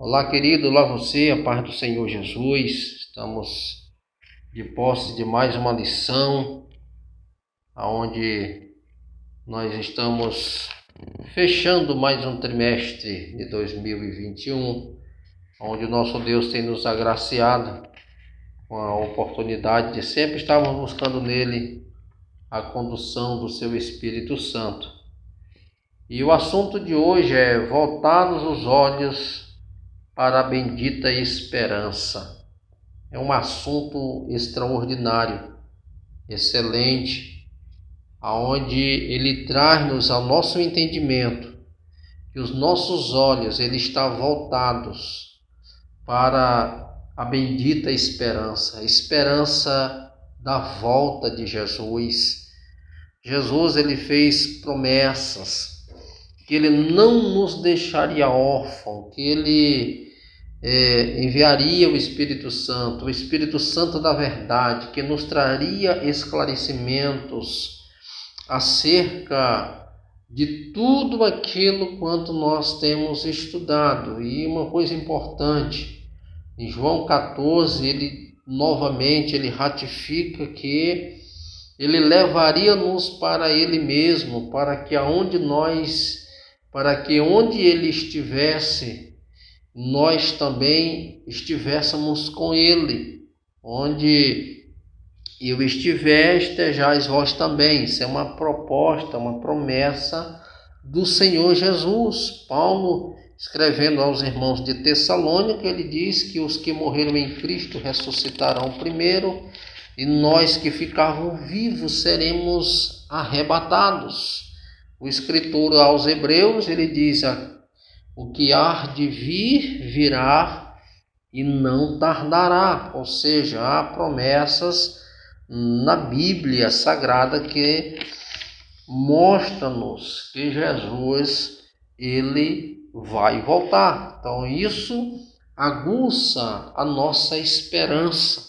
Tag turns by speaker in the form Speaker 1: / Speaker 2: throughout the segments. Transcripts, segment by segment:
Speaker 1: Olá, querido, olá você, a paz do Senhor Jesus. Estamos de posse de mais uma lição, onde nós estamos fechando mais um trimestre de 2021, onde o nosso Deus tem nos agraciado com a oportunidade de sempre estarmos buscando nele a condução do seu Espírito Santo. E o assunto de hoje é voltados os olhos para a bendita esperança. É um assunto extraordinário, excelente, aonde ele traz-nos ao nosso entendimento que os nossos olhos ele estão voltados para a bendita esperança, a esperança da volta de Jesus. Jesus ele fez promessas que ele não nos deixaria órfão, que ele enviaria o Espírito Santo da verdade, que nos traria esclarecimentos acerca de tudo aquilo quanto nós temos estudado. E uma coisa importante, em João 14, ele ratifica que ele levaria-nos para ele mesmo, para que onde ele estivesse, nós também estivéssemos com ele. Onde eu estiver, estejais vós também. Isso é uma proposta, uma promessa do Senhor Jesus. Paulo, escrevendo aos irmãos de Tessalônica, ele diz que os que morreram em Cristo ressuscitarão primeiro, e nós que ficarmos vivos seremos arrebatados. O escritor aos Hebreus, ele diz: o que há de vir, virá e não tardará. Ou seja, há promessas na Bíblia Sagrada que mostram-nos que Jesus ele vai voltar. Então isso aguça a nossa esperança.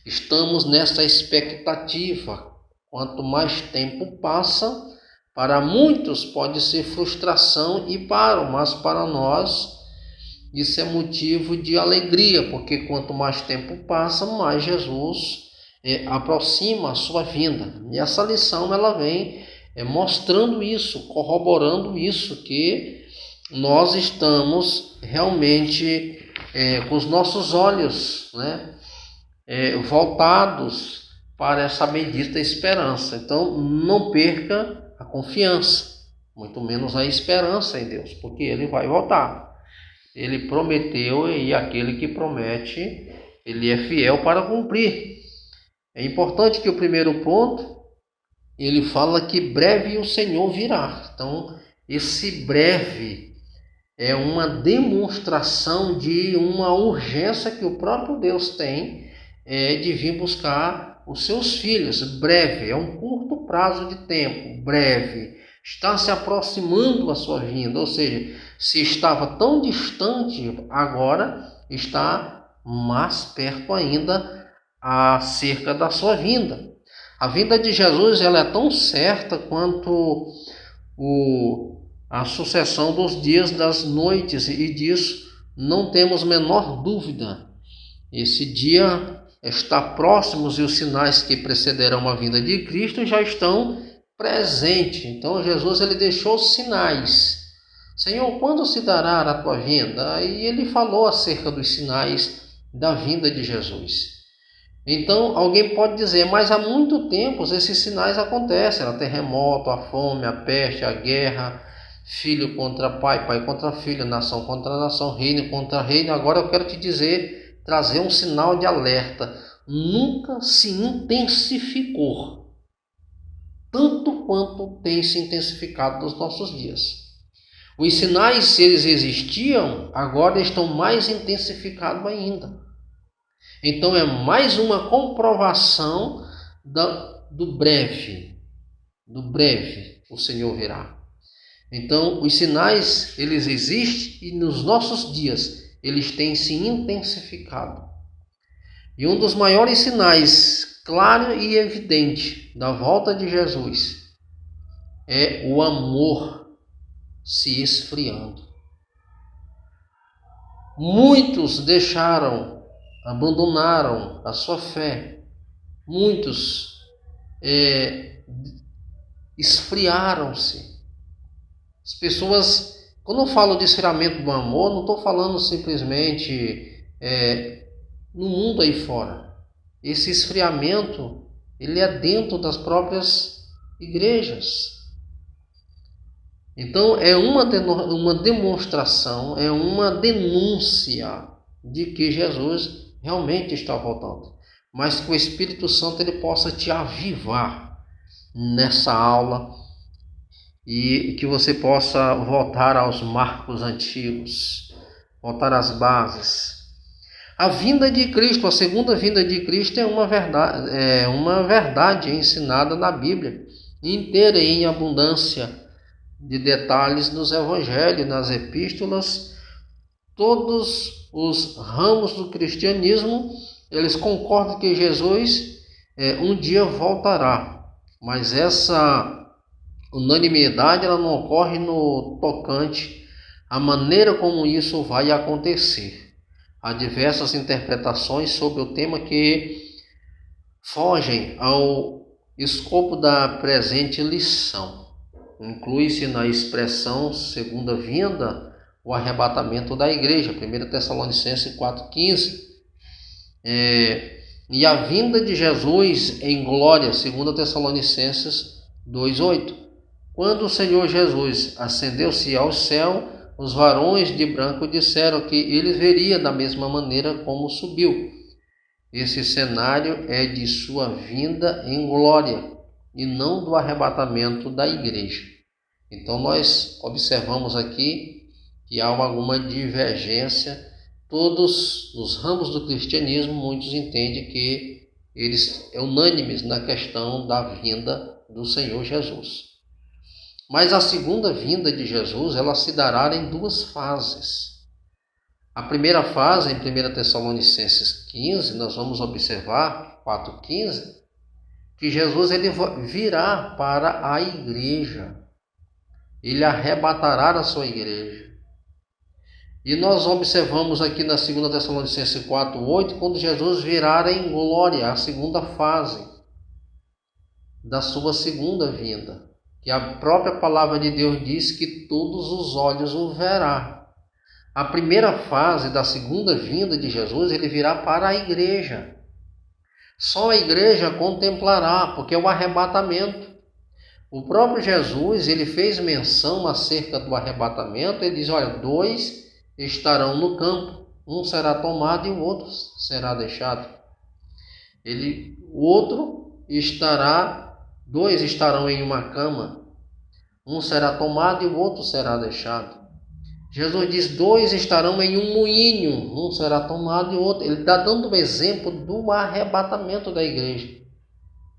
Speaker 1: Estamos nessa expectativa. Quanto mais tempo passa, para muitos pode ser frustração mas para nós isso é motivo de alegria, porque quanto mais tempo passa, mais Jesus aproxima a sua vinda. E essa lição ela vem mostrando isso, corroborando isso, que nós estamos realmente com os nossos olhos voltados para essa bendita esperança. Então não perca a confiança, muito menos a esperança em Deus, porque ele vai voltar. Ele prometeu, e aquele que promete, ele é fiel para cumprir. É importante que o primeiro ponto, ele fala que breve o Senhor virá. Então, esse breve é uma demonstração de uma urgência que o próprio Deus tem de vir buscar os seus filhos. Breve é um curto prazo de tempo, breve, está se aproximando a sua vinda, ou seja, se estava tão distante, agora está mais perto ainda acerca da sua vinda. A vinda de Jesus ela é tão certa quanto a sucessão dos dias das noites, e disso não temos menor dúvida. Esse dia está próximo e os sinais que precederão a vinda de Cristo já estão presentes. Então Jesus ele deixou sinais. Senhor, quando se dará a tua vinda? E ele falou acerca dos sinais da vinda de Jesus. Então alguém pode dizer, mas há muito tempo esses sinais acontecem. O terremoto, a fome, a peste, a guerra, filho contra pai, pai contra filho, nação contra nação, reino contra reino. Agora eu quero te dizer, trazer um sinal de alerta. Nunca se intensificou tanto quanto tem se intensificado nos nossos dias. Os sinais, se eles existiam, agora estão mais intensificados ainda. Então é mais uma comprovação do breve o Senhor virá. Então os sinais eles existem, e nos nossos dias eles têm se intensificado. E um dos maiores sinais, claro e evidente, da volta de Jesus é o amor se esfriando. Muitos abandonaram a sua fé. Muitos esfriaram-se. As pessoas, quando eu falo de esfriamento do amor, não estou falando simplesmente no mundo aí fora. Esse esfriamento, ele é dentro das próprias igrejas. Então é uma demonstração, é uma denúncia de que Jesus realmente está voltando. Mas que o Espírito Santo ele possa te avivar nessa aula e que você possa voltar aos marcos antigos, voltar às bases. A vinda de Cristo, a segunda vinda de Cristo é uma verdade ensinada na Bíblia, inteira e em abundância de detalhes nos evangelhos, nas epístolas. Todos os ramos do cristianismo, eles concordam que Jesus um dia voltará, mas essa unanimidade ela não ocorre no tocante à maneira como isso vai acontecer. Há diversas interpretações sobre o tema que fogem ao escopo da presente lição. Inclui-se na expressão segunda vinda o arrebatamento da igreja, 1 Tessalonicenses 4,15. E a vinda de Jesus em glória, 2 Tessalonicenses 2,8. Quando o Senhor Jesus ascendeu-se ao céu, os varões de branco disseram que ele veria da mesma maneira como subiu. Esse cenário é de sua vinda em glória e não do arrebatamento da igreja. Então nós observamos aqui que há alguma divergência. Todos os ramos do cristianismo, muitos entendem que eles são unânimes na questão da vinda do Senhor Jesus. Mas a segunda vinda de Jesus, ela se dará em duas fases. A primeira fase, em 1 Tessalonicenses 15, nós vamos observar, 4,15, que Jesus ele virá para a igreja. Ele arrebatará a sua igreja. E nós observamos aqui na 2 Tessalonicenses 4,8, quando Jesus virá em glória, a segunda fase da sua segunda vinda. Que a própria palavra de Deus diz que todos os olhos o verá. A primeira fase da segunda vinda de Jesus, ele virá para a igreja. Só a igreja contemplará, porque é o arrebatamento. O próprio Jesus, ele fez menção acerca do arrebatamento, ele diz, olha, 2 estarão no campo, um será tomado e o outro será deixado. Dois estarão em uma cama, um será tomado e o outro será deixado. Jesus diz, 2 estarão em um moinho, um será tomado e o outro. Ele está dando um exemplo do arrebatamento da igreja.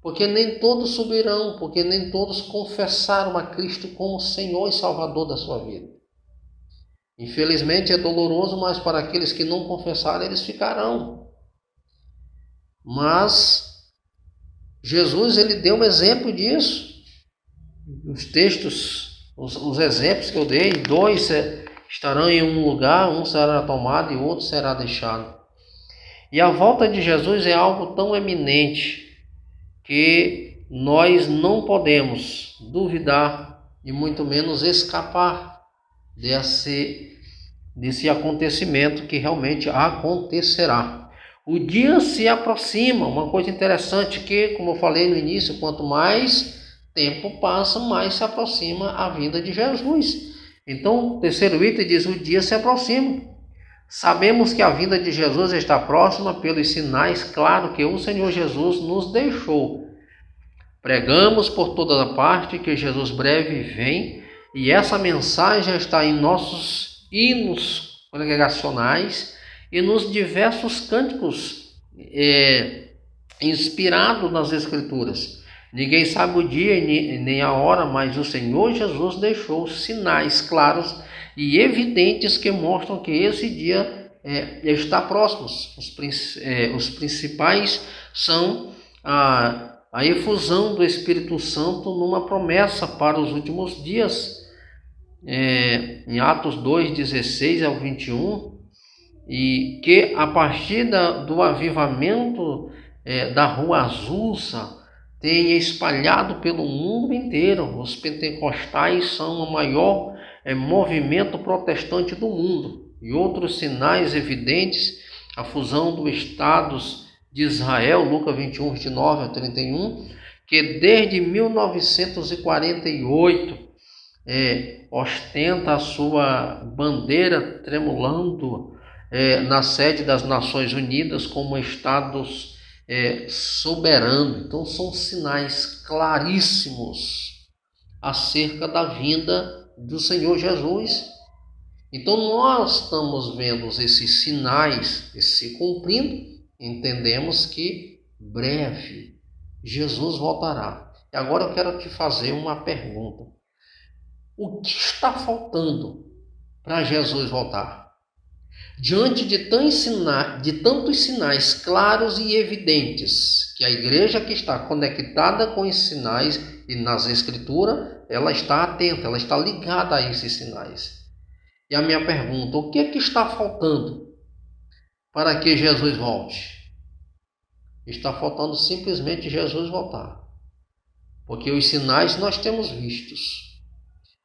Speaker 1: Porque nem todos subirão, porque nem todos confessaram a Cristo como Senhor e Salvador da sua vida. Infelizmente é doloroso, mas para aqueles que não confessaram, eles ficarão. Mas Jesus ele deu um exemplo disso. Os textos, os exemplos que eu dei, 2 estarão em um lugar, um será tomado e o outro será deixado. E a volta de Jesus é algo tão eminente que nós não podemos duvidar e muito menos escapar desse acontecimento que realmente acontecerá. O dia se aproxima, uma coisa interessante que, como eu falei no início, quanto mais tempo passa, mais se aproxima a vinda de Jesus. Então, o terceiro item diz, o dia se aproxima. Sabemos que a vinda de Jesus está próxima pelos sinais claros que o Senhor Jesus nos deixou. Pregamos por toda a parte que Jesus breve vem, e essa mensagem está em nossos hinos congregacionais e nos diversos cânticos inspirados nas Escrituras. Ninguém sabe o dia nem a hora, mas o Senhor Jesus deixou sinais claros e evidentes que mostram que esse dia está próximo. Os principais são a efusão do Espírito Santo numa promessa para os últimos dias. Em Atos 2, 16 ao 21, e que a partir do avivamento da Rua Azusa tenha espalhado pelo mundo inteiro. Os pentecostais são o maior movimento protestante do mundo. E outros sinais evidentes, a fusão dos estados de Israel, Lucas 21, 29 a 31, que desde 1948 ostenta a sua bandeira tremulando na sede das Nações Unidas como estados soberanos. Então são sinais claríssimos acerca da vinda do Senhor Jesus. Então nós estamos vendo esses sinais se cumprindo, entendemos que breve Jesus voltará. E agora eu quero te fazer uma pergunta. O que está faltando para Jesus voltar? Diante de tantos sinais claros e evidentes, que a igreja que está conectada com esses sinais e nas Escrituras, ela está atenta, ela está ligada a esses sinais. E a minha pergunta, o que é que está faltando para que Jesus volte? Está faltando simplesmente Jesus voltar. Porque os sinais nós temos vistos.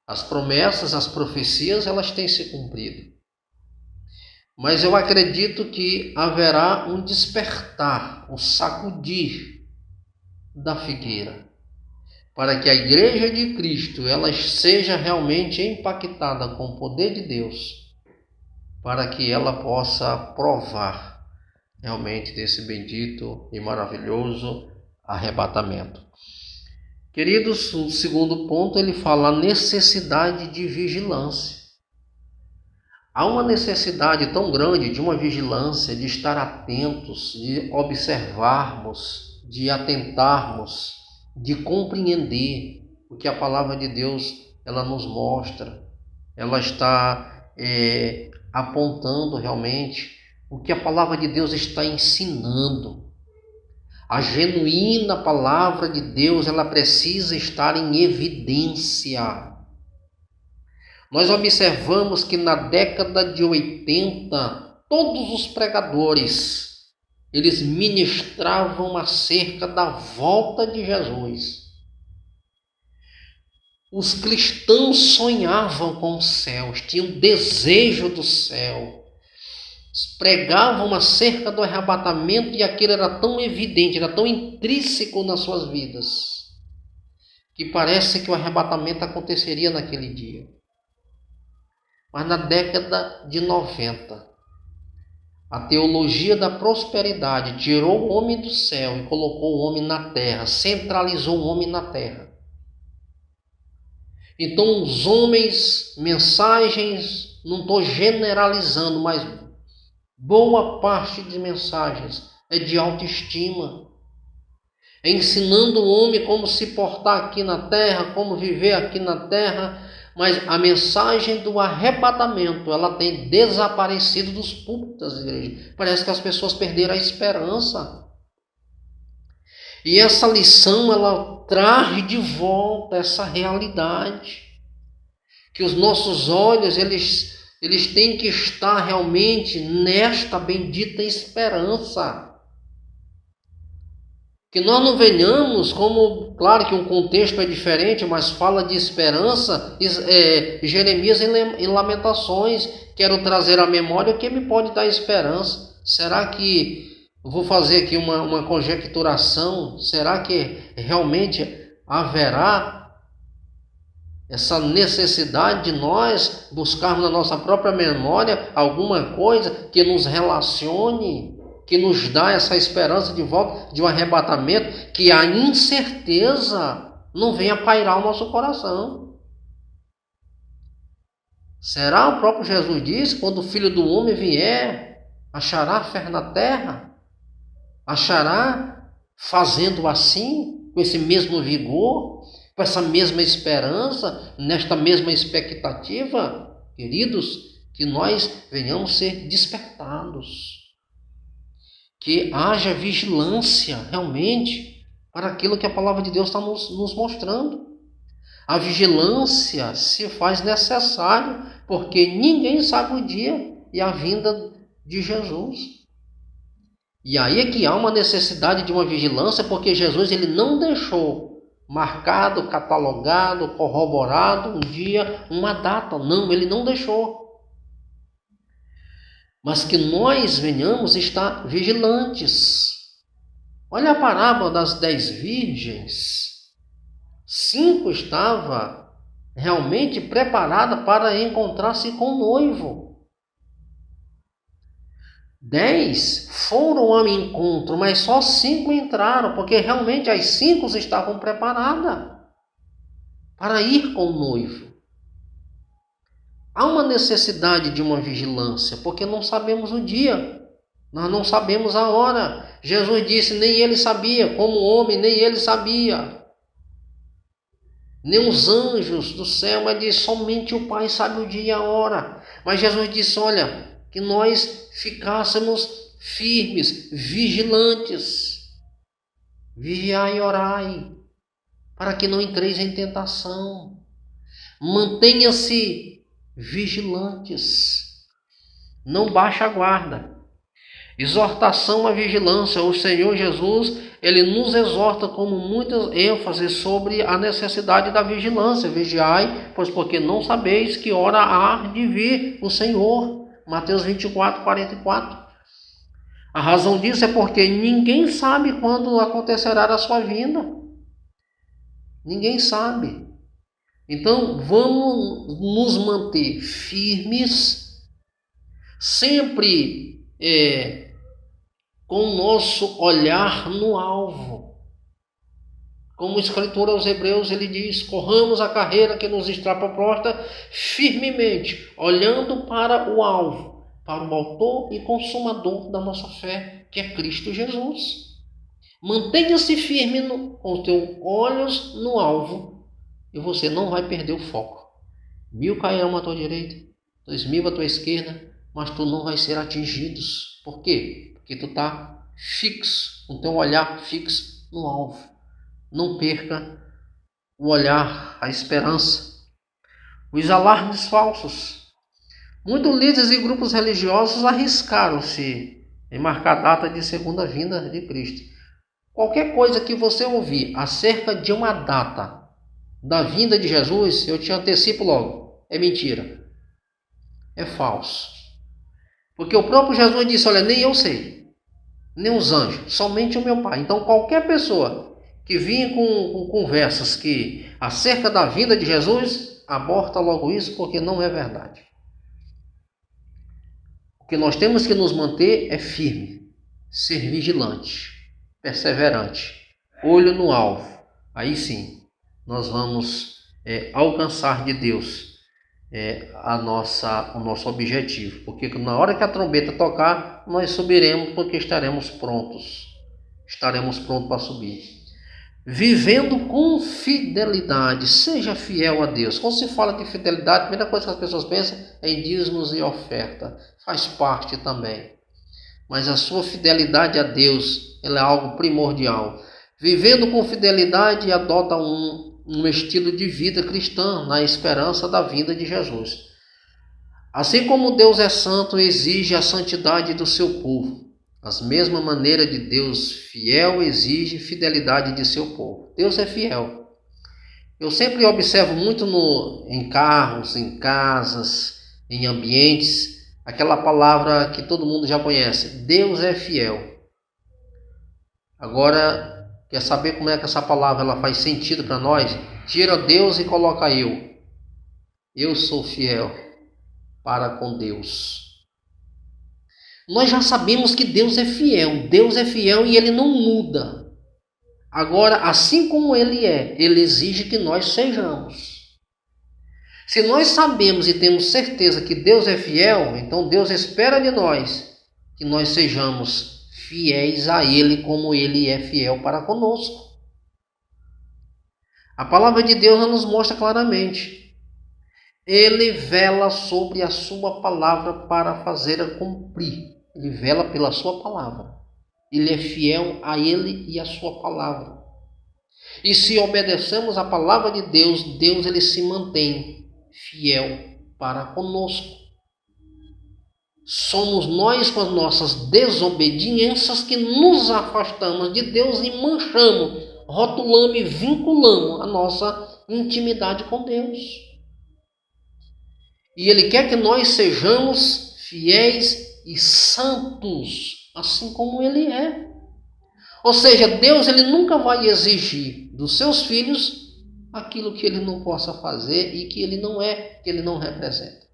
Speaker 1: As promessas, as profecias, elas têm se cumprido. Mas eu acredito que haverá um despertar, um sacudir da figueira, para que a igreja de Cristo ela seja realmente impactada com o poder de Deus, para que ela possa provar realmente desse bendito e maravilhoso arrebatamento. Queridos, o segundo ponto, ele fala a necessidade de vigilância. Há uma necessidade tão grande de uma vigilância, de estar atentos, de observarmos, de atentarmos, de compreender o que a palavra de Deus ela nos mostra. Ela está apontando realmente o que a palavra de Deus está ensinando. A genuína palavra de Deus ela precisa estar em evidência. Nós observamos que na década de 80, todos os pregadores, eles ministravam acerca da volta de Jesus. Os cristãos sonhavam com os céus, tinham desejo do céu. Pregavam acerca do arrebatamento e aquilo era tão evidente, era tão intrínseco nas suas vidas, que parece que o arrebatamento aconteceria naquele dia. Mas na década de 90, a teologia da prosperidade tirou o homem do céu e colocou o homem na terra, centralizou o homem na terra. Então os homens, mensagens, não estou generalizando, mas boa parte de mensagens é de autoestima. É ensinando o homem como se portar aqui na terra, como viver aqui na terra. Mas a mensagem do arrebatamento, ela tem desaparecido dos púlpitos das igrejas. Parece que as pessoas perderam a esperança. E essa lição, ela traz de volta essa realidade. Que os nossos olhos, eles têm que estar realmente nesta bendita esperança. Que nós não venhamos, como, claro que um contexto é diferente, mas fala de esperança, Jeremias em Lamentações, quero trazer à memória o que me pode dar esperança. Será que, vou fazer aqui uma conjecturação, será que realmente haverá essa necessidade de nós buscarmos na nossa própria memória alguma coisa que nos relacione, que nos dá essa esperança de volta, de um arrebatamento, que a incerteza não venha pairar o nosso coração? Será o próprio Jesus disse, quando o Filho do Homem vier, achará fé na terra? Achará fazendo assim, com esse mesmo vigor, com essa mesma esperança, nesta mesma expectativa? Queridos, que nós venhamos ser despertados. Que haja vigilância realmente para aquilo que a palavra de Deus está nos mostrando. A vigilância se faz necessária, porque ninguém sabe o dia e a vinda de Jesus. E aí é que há uma necessidade de uma vigilância, porque Jesus ele não deixou marcado, catalogado, corroborado um dia, uma data. Não, ele não deixou. Mas que nós venhamos estar vigilantes. Olha a parábola das 10 virgens. 5 estava realmente preparada para encontrar-se com o noivo. 10 foram ao encontro, mas só 5 entraram, porque realmente as 5 estavam preparadas para ir com o noivo. Há uma necessidade de uma vigilância, porque não sabemos o dia, nós não sabemos a hora. Jesus disse, nem ele sabia, como homem, nem ele sabia. Nem os anjos do céu, mas diz, somente o Pai sabe o dia e a hora. Mas Jesus disse, olha, que nós ficássemos firmes, vigilantes. Vigiai e orai, para que não entreis em tentação. Mantenha-se vigilantes. Não baixe a guarda. Exortação à vigilância. O Senhor Jesus, ele nos exorta com muita ênfase sobre a necessidade da vigilância. Vigiai, pois porque não sabeis que hora há de vir o Senhor. Mateus 24, 44. A razão disso é porque ninguém sabe quando acontecerá a sua vinda. Ninguém sabe. Então, vamos nos manter firmes, sempre com o nosso olhar no alvo. Como o escritor aos Hebreus, ele diz, corramos a carreira que nos está proposta firmemente, olhando para o alvo, para o autor e consumador da nossa fé, que é Cristo Jesus. Mantenha-se firme com os teus olhos no alvo, e você não vai perder o foco. 1000 cairão à tua direita, 2000 à tua esquerda, mas tu não vai ser atingido. Por quê? Porque tu está fixo, com teu olhar fixo no alvo. Não perca o olhar, a esperança. Os alarmes falsos. Muitos líderes e grupos religiosos arriscaram-se em marcar a data de segunda vinda de Cristo. Qualquer coisa que você ouvir acerca de uma data da vinda de Jesus, eu te antecipo logo, é mentira, é falso. Porque o próprio Jesus disse, olha, nem eu sei, nem os anjos, somente o meu Pai. Então qualquer pessoa que vinha com conversas que acerca da vinda de Jesus, aborta logo isso, porque não é verdade. O que nós temos que nos manter é firme, ser vigilante, perseverante, olho no alvo. Aí sim, nós vamos alcançar de Deus o nosso objetivo. Porque na hora que a trombeta tocar, nós subiremos porque estaremos prontos. Estaremos prontos para subir. Vivendo com fidelidade. Seja fiel a Deus. Quando se fala de fidelidade, a primeira coisa que as pessoas pensam é em dízimos e oferta. Faz parte também. Mas a sua fidelidade a Deus, ela é algo primordial. Vivendo com fidelidade, adota um estilo de vida cristã na esperança da vinda de Jesus. Assim como Deus é santo, exige a santidade do seu povo. Da mesma maneira de Deus fiel exige fidelidade de seu povo. Deus é fiel. Eu sempre observo muito em carros, em casas, em ambientes, aquela palavra que todo mundo já conhece. Deus é fiel. Agora, quer saber como é que essa palavra ela faz sentido para nós? Tira Deus e coloca eu. Eu sou fiel para com Deus. Nós já sabemos que Deus é fiel. Deus é fiel e Ele não muda. Agora, assim como Ele é, Ele exige que nós sejamos. Se nós sabemos e temos certeza que Deus é fiel, então Deus espera de nós que nós sejamos fiéis a Ele como Ele é fiel para conosco. A palavra de Deus nos mostra claramente. Ele vela sobre a sua palavra para fazer-a cumprir. Ele vela pela sua palavra. Ele é fiel a Ele e a sua palavra. E se obedecemos a palavra de Deus, Deus ele se mantém fiel para conosco. somos nós com as nossas desobediências que nos afastamos de Deus e manchamos, rotulamos e vinculamos a nossa intimidade com Deus. E Ele quer que nós sejamos fiéis e santos, assim como Ele é. Ou seja, Deus ele nunca vai exigir dos seus filhos aquilo que Ele não possa fazer e que Ele não é, que Ele não representa.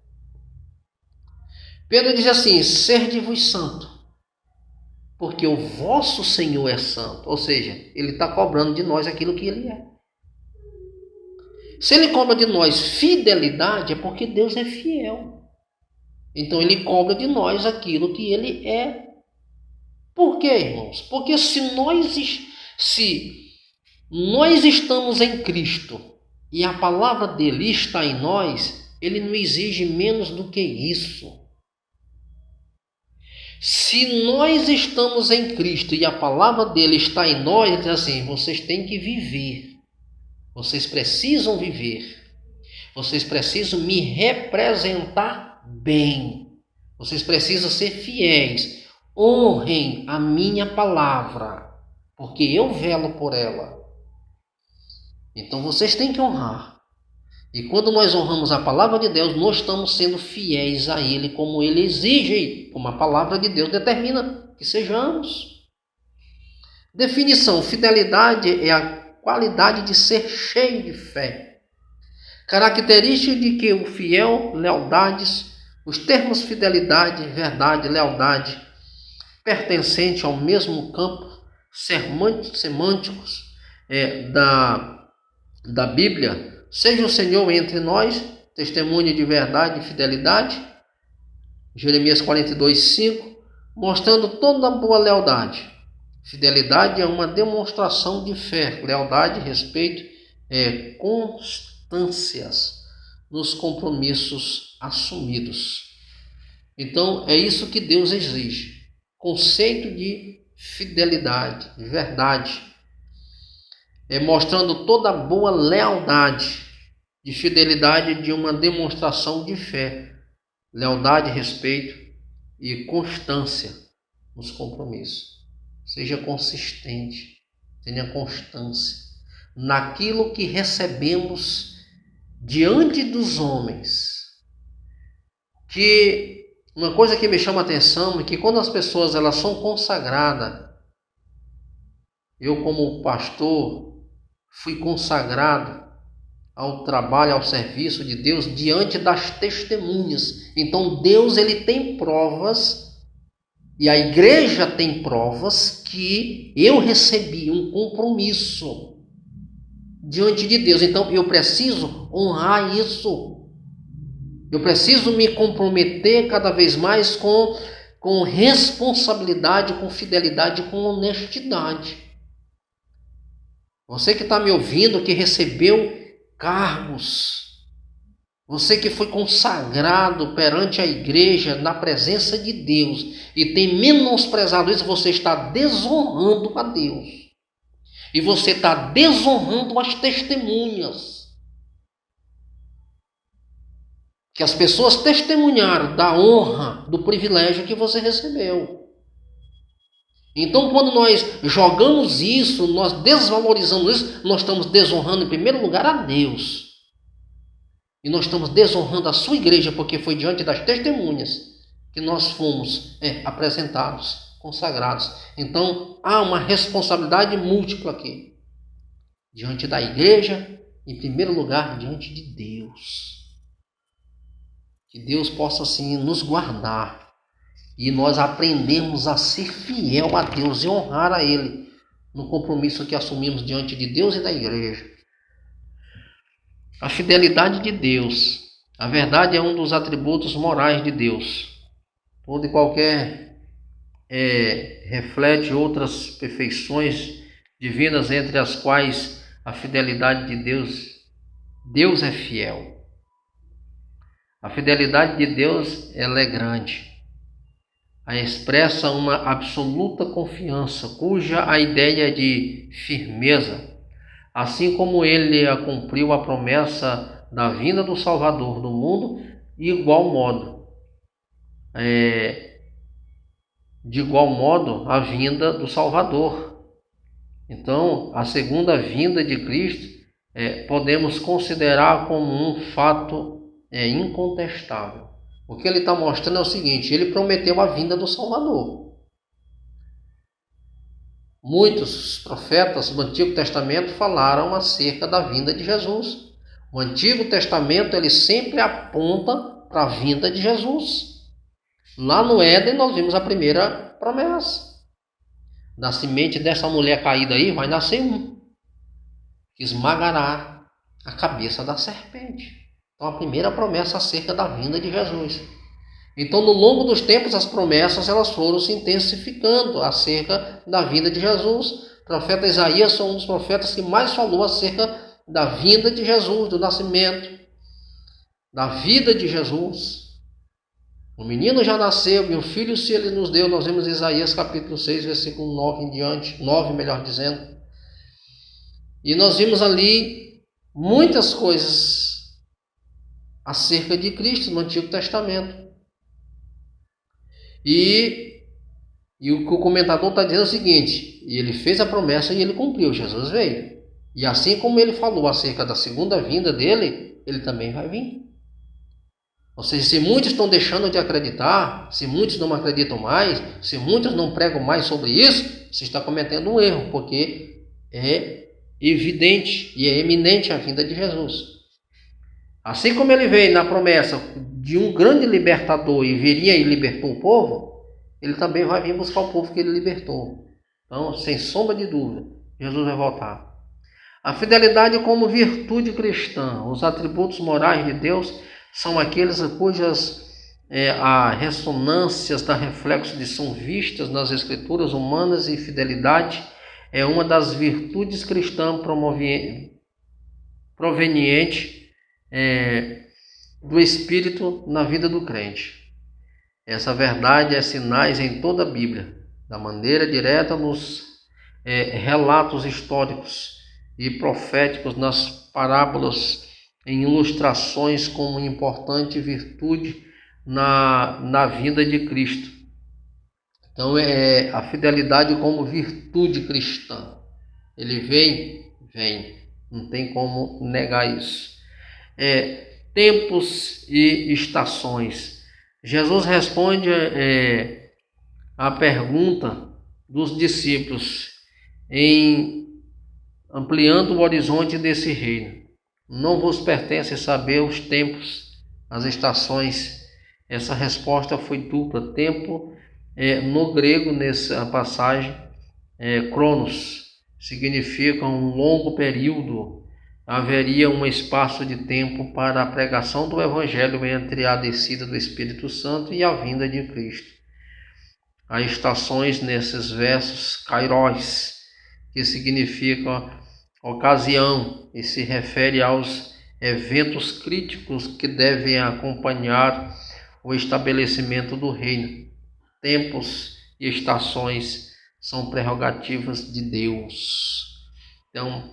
Speaker 1: Pedro diz assim: sede-vos santo, porque o vosso Senhor é santo. Ou seja, Ele está cobrando de nós aquilo que Ele é. Se Ele cobra de nós fidelidade, é porque Deus é fiel. Então Ele cobra de nós aquilo que Ele é. Por quê, irmãos? Porque se nós estamos em Cristo e a palavra dele está em nós, Ele não exige menos do que isso. Se nós estamos em Cristo e a palavra dele está em nós, ele diz assim: vocês têm que viver. Vocês precisam viver. Vocês precisam me representar bem. Vocês precisam ser fiéis. Honrem a minha palavra, porque eu velo por ela. Então vocês têm que honrar. E quando nós honramos a palavra de Deus, nós estamos sendo fiéis a Ele, como Ele exige, como a palavra de Deus determina que sejamos. Definição: fidelidade é a qualidade de ser cheio de fé. Característica de que o fiel, lealdades, os termos fidelidade, verdade, lealdade, pertencente ao mesmo campo semânticos da Bíblia. Seja o Senhor entre nós, testemunho de verdade e fidelidade. Jeremias 42:5, mostrando toda a boa lealdade. Fidelidade é uma demonstração de fé, lealdade, respeito, constâncias nos compromissos assumidos. Então é isso que Deus exige. Conceito de fidelidade, de verdade. Mostrando toda a boa lealdade, de fidelidade, de uma demonstração de fé, lealdade, respeito e constância nos compromissos. Seja consistente, tenha constância naquilo que recebemos diante dos homens. Que uma coisa que me chama a atenção é que quando as pessoas elas são consagradas, eu como pastor fui consagrado ao trabalho, ao serviço de Deus diante das testemunhas. Então Deus ele tem provas e a igreja tem provas que eu recebi um compromisso diante de Deus. Então eu preciso honrar isso. Eu preciso me comprometer cada vez mais com responsabilidade, com fidelidade, com honestidade. Você que está me ouvindo, que recebeu cargos, você que foi consagrado perante a igreja, na presença de Deus, e tem menosprezado isso, você está desonrando a Deus. E você está desonrando as testemunhas. Que as pessoas testemunharam da honra, do privilégio que você recebeu. Então, quando nós jogamos isso, nós desvalorizamos isso, nós estamos desonrando em primeiro lugar a Deus. E nós estamos desonrando a sua igreja, porque foi diante das testemunhas que nós fomos apresentados, consagrados. Então, há uma responsabilidade múltipla aqui. Diante da igreja, em primeiro lugar, diante de Deus. Que Deus possa, assim, nos guardar. E nós aprendemos a ser fiel a Deus e honrar a Ele no compromisso que assumimos diante de Deus e da igreja. A fidelidade de Deus. A verdade é um dos atributos morais de Deus. Todo e qualquer reflete outras perfeições divinas, entre as quais a fidelidade de Deus. Deus é fiel. A fidelidade de Deus ela é grande. Expressa uma absoluta confiança, cuja a ideia de firmeza, assim como ele cumpriu a promessa da vinda do Salvador do mundo, de igual modo, de igual modo a vinda do Salvador. Então, a segunda vinda de Cristo podemos considerar como um fato incontestável. O que ele está mostrando é o seguinte: ele prometeu a vinda do Salvador. Muitos profetas do Antigo Testamento falaram acerca da vinda de Jesus. O Antigo Testamento ele sempre aponta para a vinda de Jesus. Lá no Éden nós vimos a primeira promessa. Da semente dessa mulher caída aí vai nascer um, que esmagará a cabeça da serpente. Então a primeira promessa acerca da vinda de Jesus. Então no longo dos tempos as promessas elas foram se intensificando acerca da vinda de Jesus. O profeta Isaías foi um dos profetas que mais falou acerca da vinda de Jesus, do nascimento, da vida de Jesus. O menino já nasceu e um filho se ele nos deu. Nós vemos Isaías capítulo 6, versículo 9 em diante, 9 melhor dizendo. E nós vimos ali muitas coisas acerca de Cristo no Antigo Testamento. E o que o comentador está dizendo é o seguinte: ele fez a promessa e ele cumpriu, Jesus veio. E assim como ele falou acerca da segunda vinda dele, ele também vai vir. Ou seja, se muitos estão deixando de acreditar, se muitos não acreditam mais, se muitos não pregam mais sobre isso, você está cometendo um erro, porque é evidente e é eminente a vinda de Jesus. Assim como ele veio na promessa de um grande libertador e viria e libertou o povo, ele também vai vir buscar o povo que ele libertou. Então, sem sombra de dúvida, Jesus vai voltar. A fidelidade como virtude cristã. Os atributos morais de Deus são aqueles cujas ressonâncias da reflexo são vistas nas escrituras humanas, e fidelidade é uma das virtudes cristãs proveniente do Espírito na vida do crente. Essa verdade é sinais em toda a Bíblia, da maneira direta nos relatos históricos e proféticos, nas parábolas, em ilustrações como importante virtude na vida de Cristo. Então a fidelidade como virtude cristã. Ele vem, não tem como negar isso. Tempos e estações. Jesus responde a pergunta dos discípulos ampliando o horizonte desse reino. Não vos pertence saber os tempos, as estações. Essa resposta foi dupla. Tempo, no grego, nessa passagem, cronos, significa um longo período. Haveria um espaço de tempo para a pregação do Evangelho entre a descida do Espírito Santo e a vinda de Cristo. Há estações nesses versos, kairos, que significa ocasião e se refere aos eventos críticos que devem acompanhar o estabelecimento do reino. Tempos e estações são prerrogativas de Deus. Então,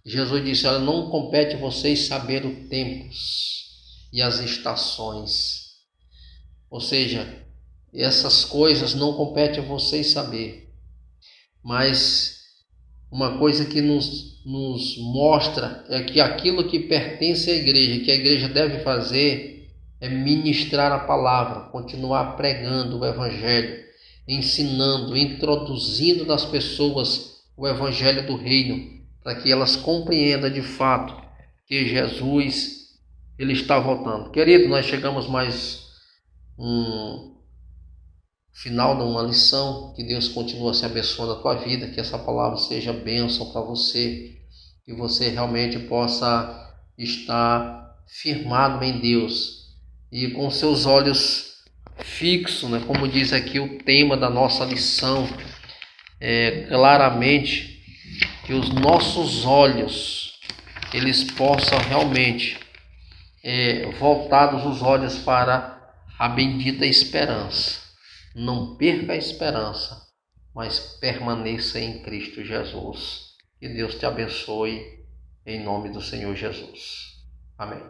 Speaker 1: Jesus disse: olha, não compete vocês saber os tempos e as estações. Ou seja, essas coisas não compete a vocês saber. Mas uma coisa que nos mostra é que aquilo que pertence à igreja, que a igreja deve fazer, é ministrar a palavra, continuar pregando o Evangelho, ensinando, introduzindo nas pessoas o Evangelho do Reino, para que elas compreendam de fato que Jesus ele está voltando. Querido, nós chegamos mais final de uma lição. Que Deus continue se abençoando a tua vida, que essa palavra seja bênção para você, que você realmente possa estar firmado em Deus e com seus olhos fixos, né? Como diz aqui o tema da nossa lição, claramente, que os nossos olhos eles possam realmente voltados os olhos para a bendita esperança. Não perca a esperança, mas permaneça em Cristo Jesus. Que Deus te abençoe, em nome do Senhor Jesus. Amém.